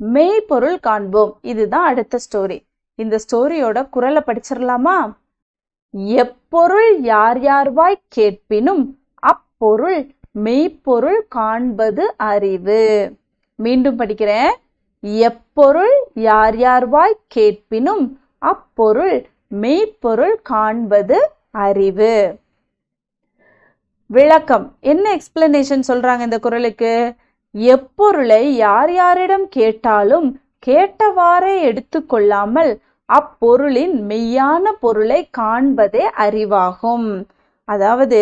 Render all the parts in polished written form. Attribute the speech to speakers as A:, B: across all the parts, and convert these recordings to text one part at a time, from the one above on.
A: மெய்ப்பொருள் காண்போம். இதுதான் அடுத்த ஸ்டோரி. இந்த ஸ்டோரியோட குரலை படிச்சிடலாமா? எப்பொருள் யார் யார்வாய் கேட்பினும் அப்பொருள் மெய்ப்பொருள் காண்பது அறிவு. மீண்டும் படிக்கிறேன். எப்பொருள் யார் யார்வாய் கேட்பினும் அப்பொருள் மெய்ப்பொருள் காண்பது அறிவு. விளக்கம் என்ன எக்ஸ்பிளனேஷன் சொல்றாங்க இந்த குறளுக்கு? எப்பொருளை யார் யாரிடம் கேட்டாலும் கேட்டவாறே எடுத்துக்கொள்ளாமல் அப்பொருளின் மெய்யான பொருளை காண்பதே அறிவாகும். அதாவது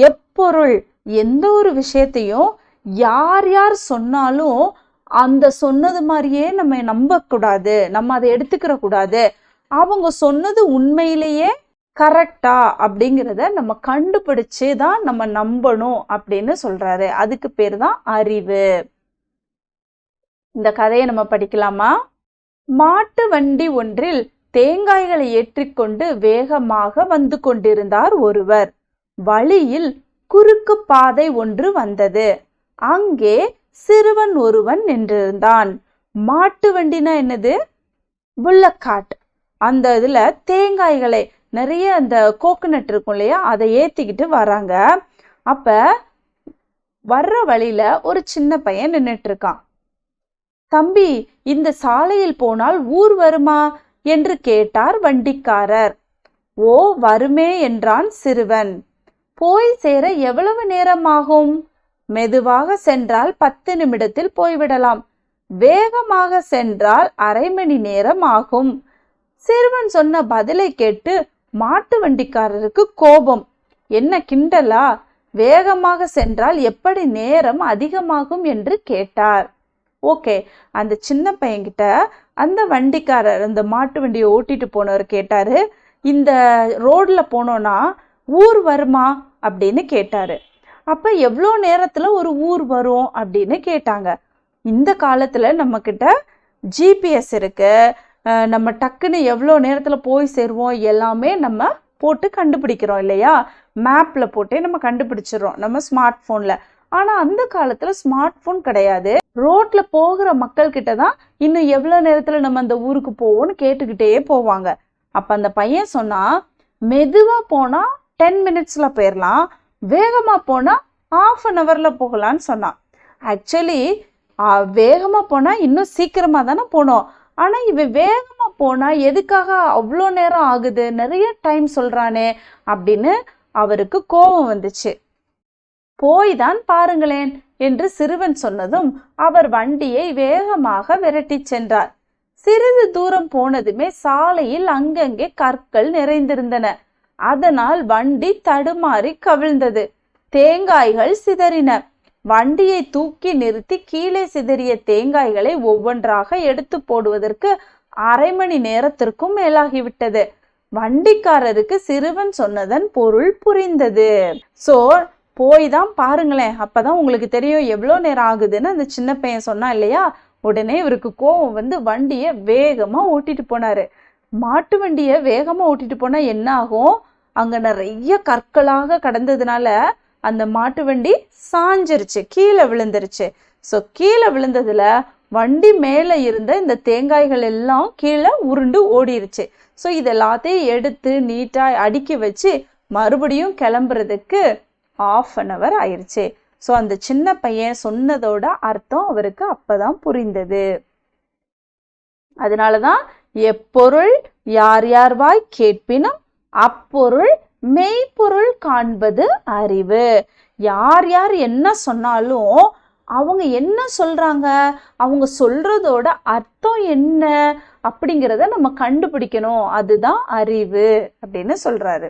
A: எப்பொருள் எந்த ஒரு விஷயத்தையும் யார் யார் சொன்னாலும் அந்த சொன்னது மாதிரியே நம்ம நம்பக்கூடாது, நம்ம அதை எடுத்துக்கிற கூடாது. அவங்க சொன்னது உண்மையிலேயே கரெக்டா அப்படிங்கிறத நம்ம கண்டுபிடிச்சு தான் நம்ம நம்பணும் அப்படின்னு சொல்றாரு. அதுக்கு பேர் தான் அறிவு. இந்த கதையை நம்ம படிக்கலாமா? மாட்டு வண்டி ஒன்றில் தேங்காய்களை ஏற்றிக்கொண்டு வேகமாக வந்து கொண்டிருந்தார் ஒருவர். வழியில் குறுக்கு பாதை ஒன்று வந்தது. அங்கே சிறுவன் ஒருவன் நின்றிருந்தான். மாட்டு வண்டினா என்னது? புல்லக்காட். அந்த இதுல தேங்காய்களை நிறைய அந்த கோகனட் இருக்கும் இல்லையா, அதை ஏத்திக்கிட்டு வராங்க. அப்ப வர்ற வழியில ஒரு சின்ன பையன் நின்றுட்டு இருக்கான். தம்பி, இந்த சாலையில் போனால் ஊர் வருமா என்று கேட்டார் வண்டிக்காரர். ஓ, வருமே என்றான் சிறுவன். போய் சேர எவ்வளவு நேரம் ஆகும்? மெதுவாக சென்றால் 10 நிமிடத்தில் போய்விடலாம். வேகமாக சென்றால் அரை மணி நேரம் ஆகும். சிறுவன் சொன்ன பதிலை கேட்டு மாட்டு வண்டிக்காரருக்கு கோபம். என்ன கிண்டலா? வேகமாக சென்றால் எப்படி நேரம் அதிகமாகும் என்று கேட்டார். ஓகே, அந்த சின்ன பையன்கிட்ட அந்த வண்டிக்காரர், அந்த மாட்டு வண்டியை ஓட்டிட்டு போனவர் கேட்டாரு, இந்த ரோட்ல போனோம்னா ஊர் வருமா அப்படின்னு கேட்டாரு. அப்ப எவ்வளோ நேரத்துல ஒரு ஊர் வரும் அப்படின்னு கேட்டாங்க. இந்த காலத்துல நம்ம கிட்ட ஜிபிஎஸ் இருக்கு. நம்ம டக்குன்னு எவ்வளோ நேரத்துல போய் சேருவோம் எல்லாமே நம்ம போட்டு கண்டுபிடிக்கிறோம் இல்லையா? மேப்ல போட்டே நம்ம கண்டுபிடிச்சிடறோம் நம்ம ஸ்மார்ட் போன்ல. ஆனா அந்த காலத்துல ஸ்மார்ட் போன் கிடையாது. ரோட்ல போகிற மக்கள் கிட்ட தான் இன்னும் எவ்வளவு நேரத்துல நம்ம அந்த ஊருக்கு போவோம்னு கேட்டுக்கிட்டே போவாங்க. அப்ப அந்த பையன் சொன்னா, மெதுவா போனா 10 மினிட்ஸ்ல போயிடலாம், வேகமா போனா ½ an hourல போகலான்னு சொன்னான். ஆக்சுவலி வேகமா போனா இன்னும் சீக்கிரமா தானே போனோம். ஆனா இவன் வேகமா போனா எதுக்காக அவ்வளோ நேரம் ஆகுது, நிறைய டைம் சொல்றானே அப்படின்னு அவருக்கு கோபம் வந்துச்சு. போய் தான் பாருங்களேன் என்று சிறுவன் சொன்னதும் அவர் வண்டியை வேகமாக விரட்டி சென்றார். சிறிது தூரம் போனதுமே சாலையில் அங்கங்கே கற்கள் நிறைந்திருந்தன. அதனால் வண்டி தடுமாறி கவிழ்ந்தது. தேங்காய்கள் சிதறின. வண்டியை தூக்கி நிறுத்தி கீழே சிதறிய தேங்காய்களை ஒவ்வொன்றாக எடுத்து போடுவதற்கு அரை மணி நேரத்திற்கும் மேலாகிவிட்டது. வண்டிக்காரருக்கு சிறுவன் சொன்னதன் பொருள் புரிந்தது. சோ போய் தான் பாருங்களேன், அப்பதான் உங்களுக்கு தெரியும் எவ்வளோ நேரம் ஆகுதுன்னு அந்த சின்ன பையன் சொன்னா இல்லையா? உடனே இவருக்கு கோபம் வந்து வண்டியை வேகமா ஓட்டிட்டு போனாரு. மாட்டு வண்டியை வேகமா ஓட்டிட்டு போனா என்ன ஆகும்? அங்க நிறைய கற்களாக கடந்ததுனால அந்த மாட்டு வண்டி சாஞ்சிருச்சு, கீழே விழுந்துருச்சு. ஸோ கீழே விழுந்ததுல வண்டி மேல இருந்த இந்த தேங்காய்கள் எல்லாம் கீழே உருண்டு ஓடிருச்சு. ஸோ இது எல்லாத்தையும் எடுத்து நீட்டா அடுக்கி வச்சு மறுபடியும் கிளம்புறதுக்கு ½ an hour ஆயிடுச்சு. ஸோ அந்த சின்ன பையன் சொன்னதோட அர்த்தம் அவருக்கு அப்பதான் புரிந்தது. அதனாலதான் எப்பொருள் யார் யார்வாய் கேட்பினும் அப்பொருள் மெய்ப்பொருள் காண்பது அறிவு. யார் யார் என்ன சொன்னாலும் அவங்க என்ன சொல்றாங்க, அவங்க சொல்றதோட அர்த்தம் என்ன அப்படிங்கிறத நம்ம கண்டுபிடிக்கணும். அதுதான் அறிவு அப்படின்னு சொல்றாரு.